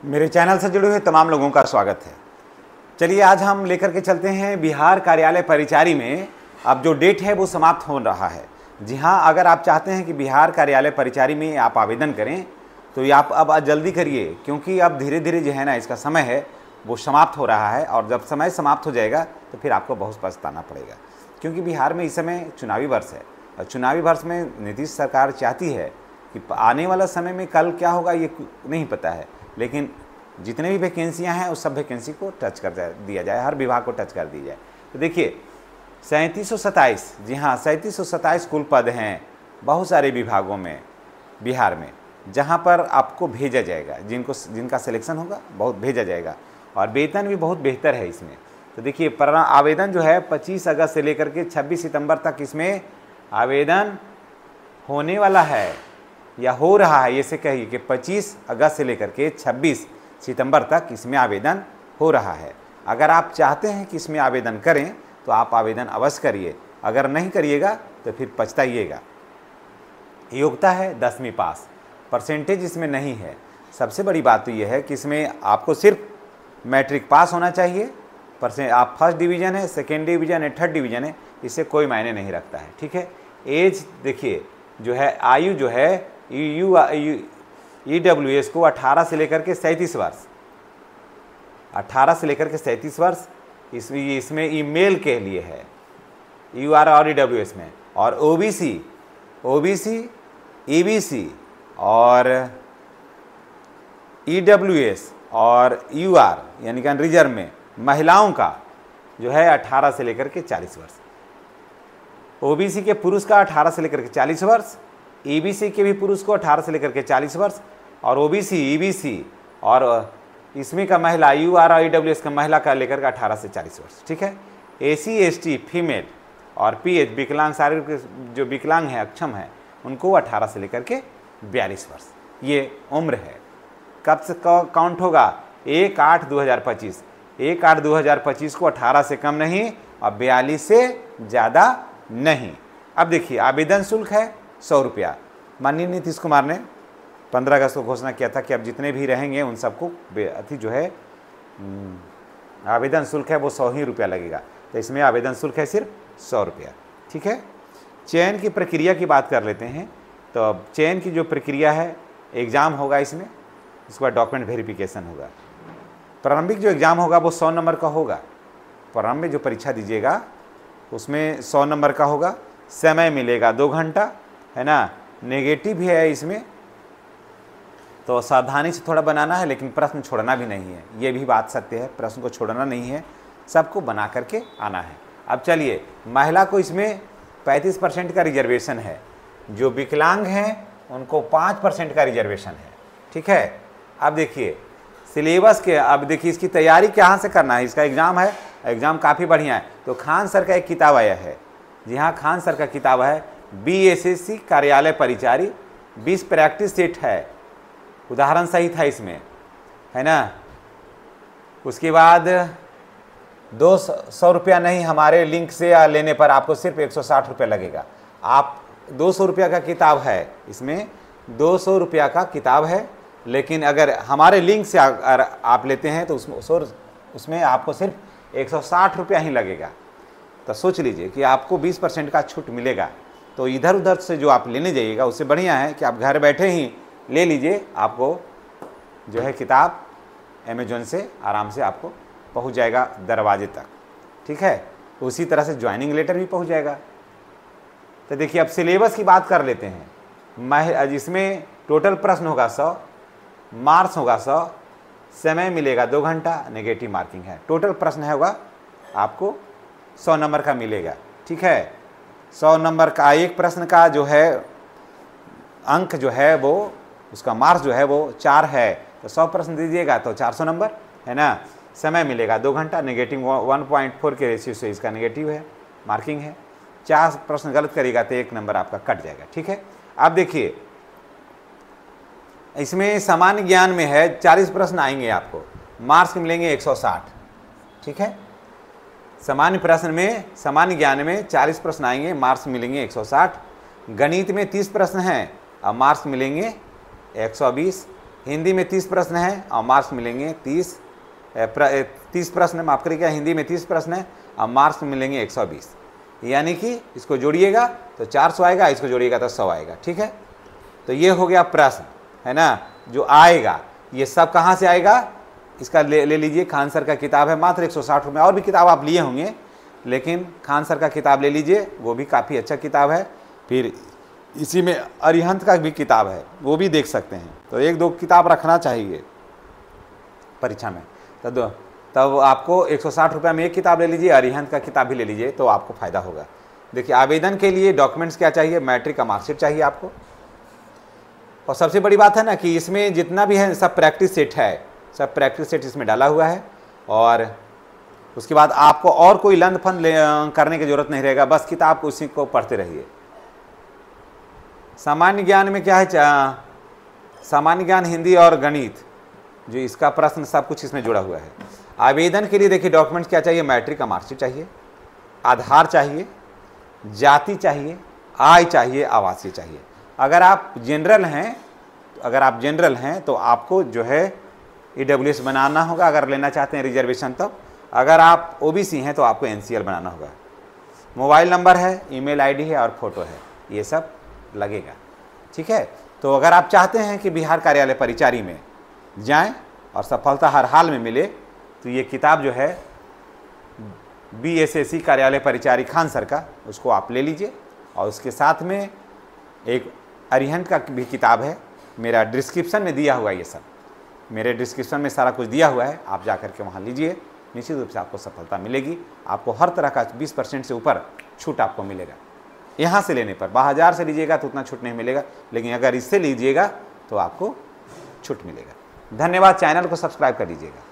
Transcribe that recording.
मेरे चैनल से जुड़े हुए तमाम लोगों का स्वागत है। चलिए आज हम लेकर के चलते हैं बिहार कार्यालय परिचारी में अब जो डेट है वो समाप्त हो रहा है। जी हाँ, अगर आप चाहते हैं कि बिहार कार्यालय परिचारी में आप आवेदन करें तो ये आप अब जल्दी करिए, क्योंकि अब धीरे धीरे जो है ना इसका समय है वो समाप्त हो रहा है और जब समय समाप्त हो जाएगा तो फिर आपको बहुत पछताना पड़ेगा, क्योंकि बिहार में इस समय चुनावी वर्ष है और चुनावी वर्ष में नीतीश सरकार चाहती है कि आने वाला समय में कल क्या होगा ये नहीं पता है, लेकिन जितने भी वैकेंसियां हैं उस सब वैकेंसी को टच कर दिया जाए, हर विभाग को टच कर दी जाए। तो देखिए 3727, जी हाँ 3727 कुल पद हैं बहुत सारे विभागों में बिहार में, जहां पर आपको भेजा जाएगा, जिनका सिलेक्शन होगा बहुत भेजा जाएगा और वेतन भी बहुत बेहतर है इसमें। तो देखिए आवेदन जो है 25 अगस्त से लेकर के 26 सितंबर तक इसमें आवेदन होने वाला है या हो रहा है, ये से कहिए कि 25 अगस्त से लेकर के 26 सितंबर तक इसमें आवेदन हो रहा है। अगर आप चाहते हैं कि इसमें आवेदन करें तो आप आवेदन अवश्य करिए, अगर नहीं करिएगा तो फिर पछताइएगा। योग्यता है 10वीं पास, परसेंटेज इसमें नहीं है। सबसे बड़ी बात तो यह है कि इसमें आपको सिर्फ मैट्रिक पास होना चाहिए। आप फर्स्ट डिवीज़न है, सेकेंड डिवीज़न है, थर्ड डिवीज़न है, इससे कोई मायने नहीं रखता है। ठीक है। एज देखिए जो है आयु जो है EWS को 18 से लेकर के 37 वर्ष, 18 से लेकर के 37 वर्ष इसमें ईमेल के लिए है UR और EWS में, और OBC, EBC और EWS और UR यानी कि रिजर्व में महिलाओं का जो है 18 से लेकर के 40 वर्ष, OBC के पुरुष का 18 से लेकर के 40 वर्ष, EBC के भी पुरुष को 18 से लेकर के 40 वर्ष, और OBC, EBC और इसमें का महिला UR और EWS का महिला का लेकर के 18 से 40 वर्ष। ठीक है। AC ST फीमेल और PH विकलांग, शारीरिक जो विकलांग हैं, अक्षम हैं, उनको 18 से लेकर के 42 वर्ष ये उम्र है। कब से काउंट होगा? 1/8/2025, 1/8/2025 को 18 से कम नहीं और 42 से ज़्यादा नहीं। अब देखिए आवेदन शुल्क है 100 रुपया। माननीय नीतीश कुमार ने 15 अगस्त को घोषणा किया था कि अब जितने भी रहेंगे उन सबको अति जो है आवेदन शुल्क है वो 100 ही रुपया लगेगा। तो इसमें आवेदन शुल्क है सिर्फ 100 रुपया। ठीक है। चयन की प्रक्रिया की बात कर लेते हैं। तो अब चयन की जो प्रक्रिया है, एग्ज़ाम होगा इसमें, उसके बाद डॉक्यूमेंट वेरिफिकेशन होगा। प्रारंभिक जो एग्ज़ाम होगा वो 100 नंबर का होगा। प्रारंभ में जो परीक्षा दीजिएगा उसमें 100 नंबर का होगा। समय मिलेगा 2 घंटा, है ना। नेगेटिव भी है इसमें, तो सावधानी से थोड़ा बनाना है, लेकिन प्रश्न छोड़ना भी नहीं है, ये भी बात सत्य है। प्रश्न को छोड़ना नहीं है, सबको बना करके आना है। अब चलिए, महिला को इसमें 35% का रिजर्वेशन है, जो विकलांग हैं उनको 5% का रिजर्वेशन है। ठीक है। अब देखिए सिलेबस के, अब देखिए इसकी तैयारी कहाँ से करना है। इसका एग्ज़ाम है, एग्ज़ाम काफ़ी बढ़िया है। तो खान सर का एक किताब आया है, जी हाँ खान सर का किताब है BSSC कार्यालय परिचारी, 20 प्रैक्टिस सेट है, उदाहरण सही था इसमें, है ना। उसके बाद 200 रुपया नहीं, हमारे लिंक से लेने पर आपको सिर्फ 160 रुपया लगेगा। आप 200 रुपया का किताब है, इसमें 200 रुपया का किताब है, लेकिन अगर हमारे लिंक से आप लेते हैं तो उसमें आपको सिर्फ 160 रुपया ही लगेगा। तो सोच लीजिए कि आपको 20% का छूट मिलेगा। तो इधर उधर से जो आप लेने जाइएगा उससे बढ़िया है कि आप घर बैठे ही ले लीजिए। आपको जो है किताब अमेजोन से आराम से आपको पहुंच जाएगा दरवाजे तक। ठीक है। उसी तरह से ज्वाइनिंग लेटर भी पहुंच जाएगा। तो देखिए अब सिलेबस की बात कर लेते हैं। जिसमें टोटल प्रश्न होगा 100, मार्क्स होगा 100, समय मिलेगा 2 घंटा, नेगेटिव मार्किंग है। टोटल प्रश्न है होगा आपको 100 नंबर का मिलेगा। ठीक है। 100 नंबर का एक प्रश्न का जो है अंक जो है वो, उसका मार्क्स जो है वो 4 है, तो 100 प्रश्न दीजिएगा तो 400 नंबर, है ना। समय मिलेगा 2 घंटा, नेगेटिव 1.4 के रेशियो से इसका नेगेटिव है, मार्किंग है। 4 प्रश्न गलत करिएगा तो 1 नंबर आपका कट जाएगा। ठीक है। अब देखिए इसमें सामान्य ज्ञान में है 40 प्रश्न आएंगे आपको, मार्क्स मिलेंगे 160। ठीक है। सामान्य प्रश्न में, सामान्य ज्ञान में 40 प्रश्न आएंगे, मार्क्स मिलेंगे 160। गणित में 30 प्रश्न हैं और मार्क्स मिलेंगे 120। हिंदी में 30 प्रश्न हैं और मार्क्स मिलेंगे 30 प्रश्न, माफ करिएगा, हिंदी में 30 प्रश्न है और मार्क्स मिलेंगे 120। यानी कि इसको जोड़िएगा तो 400 आएगा, इसको जोड़िएगा तो 100 आएगा। ठीक है, तो ये हो गया प्रश्न, है ना, जो आएगा। ये सब कहाँ से आएगा, इसका ले लीजिए, खान सर का किताब है, मात्र 160 रुपये। और भी किताब आप लिए होंगे, लेकिन खान सर का किताब ले लीजिए, वो भी काफ़ी अच्छा किताब है। फिर इसी में अरिहंत का भी किताब है, वो भी देख सकते हैं। तो 1-2 किताब रखना चाहिए परीक्षा में। तब आपको 160 रुपये में एक किताब ले लीजिए, अरिहंत का किताब भी ले लीजिए, तो आपको फ़ायदा होगा। देखिए, आवेदन के लिए डॉक्यूमेंट्स क्या चाहिए, मैट्रिक का मार्कशीट चाहिए आपको। और सबसे बड़ी बात है ना कि इसमें जितना भी है सब प्रैक्टिस सेट है, सब प्रैक्टिस सेट इसमें डाला हुआ है। और उसके बाद आपको और कोई लंद फंद करने की ज़रूरत नहीं रहेगा, बस किताब को उसी को पढ़ते रहिए। सामान्य ज्ञान में क्या है, सामान्य ज्ञान, हिंदी और गणित, जो इसका प्रश्न सब कुछ इसमें जुड़ा हुआ है। आवेदन के लिए देखिए डॉक्यूमेंट्स क्या चाहिए, मैट्रिक का मार्कशीट चाहिए, आधार चाहिए, जाति चाहिए, आय चाहिए, आवासीय चाहिए। अगर आप जनरल हैं तो आपको जो है EWS बनाना होगा, अगर लेना चाहते हैं रिजर्वेशन। तब अगर आप OBC हैं तो आपको NCL बनाना होगा। मोबाइल नंबर है, ईमेल आईडी है और फोटो है, ये सब लगेगा। ठीक है, तो अगर आप चाहते हैं कि बिहार कार्यालय परिचारी में जाएं और सफलता हर हाल में मिले, तो ये किताब जो है BSSC कार्यालय परिचारी खान सर का, उसको आप ले लीजिए। और उसके साथ में एक अरिहंत का भी किताब है, मेरा डिस्क्रिप्शन में दिया हुआ है, ये सब मेरे डिस्क्रिप्शन में सारा कुछ दिया हुआ है, आप जा कर के वहाँ लीजिए। निश्चित रूप से आपको सफलता मिलेगी। आपको हर तरह का 20% से ऊपर छूट आपको मिलेगा यहाँ से लेने पर। 1000 से लीजिएगा तो उतना छूट नहीं मिलेगा, लेकिन अगर इससे लीजिएगा तो आपको छूट मिलेगा। धन्यवाद, चैनल को सब्सक्राइब कर लीजिएगा।